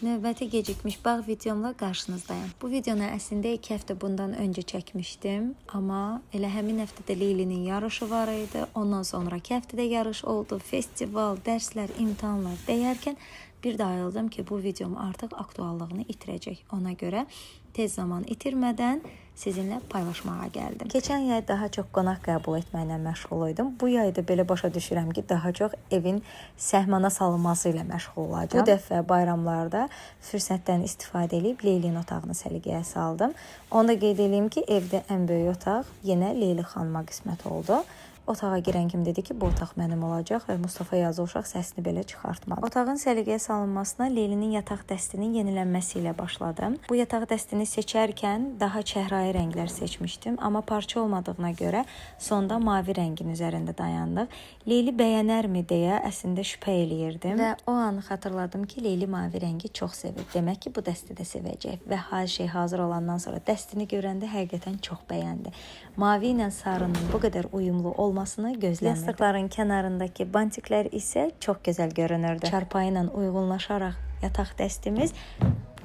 Növbəti gecikmiş bağ videomla qarşınızdayım. Bu videonu əslində 2 həftə bundan öncə çəkmişdim. Amma elə həmin həftədə Leylinin yarışı var idi. Ondan sonra 2 həftədə yarış oldu. Festival, dərslər, imtahanlar deyərkən bir də ayıldım ki, bu videom artıq aktuallığını itirəcək. Ona görə tez zaman itirmədən sizinlə paylaşmağa gəldim. Keçən yay daha çox qonaq qəbul etməklə məşğul idim. Bu yayda belə başa düşürəm ki, daha çox evin səhmana salınması ilə məşğul olacağam. Bu dəfə bayramlarda fürsətdən istifadə edib Leylinin otağını səliqəyə saldım. Onu da qeyd edeyim ki, evdə ən böyük otaq yenə Leyli xanıma qismət oldu. Otağa girən kim dedi ki, bu otaq mənim olacaq və Mustafa yazı uşaq səsini belə çıxartmadı. Otağın səliqəyə salınmasına Leylinin yataq dəstinin yenilənməsi ilə başladım. Bu yataq dəstini seçərkən daha çəhrayı rənglər seçmişdim, amma parça olmadığına görə sonda mavi rəngin üzərində dayandıq. Leyli bəyənərmi deyə əslində şübhə eləyirdim və o an xatırladım ki, Leyli mavi rəngi çox sevir. Demək ki, bu dəsti də sevəcək və hər şey hazır olandan sonra dəstini görəndə həqiqətən çox bəyəndi. Mavi ilə sarının bu qədər uyumlu olmasını gözləmirdim. Yastıqların kənarındakı bantiklər isə çox gözəl görünürdü. Çarpayı ilə uyğunlaşaraq yataq dəstimiz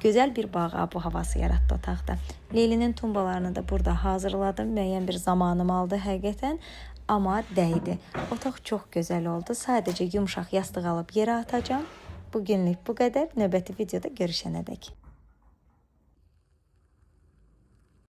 gözəl bir bağ bu havası yaratdı otaqda. Leylinin tumbalarını da burada hazırladım. Müəyyən bir zamanım aldı həqiqətən, amma dəydi. Otaq çox gözəl oldu. Sadəcə yumşaq yastıq alıb yerə atacağım. Bugünlük bu qədər. Növbəti videoda görüşənədək.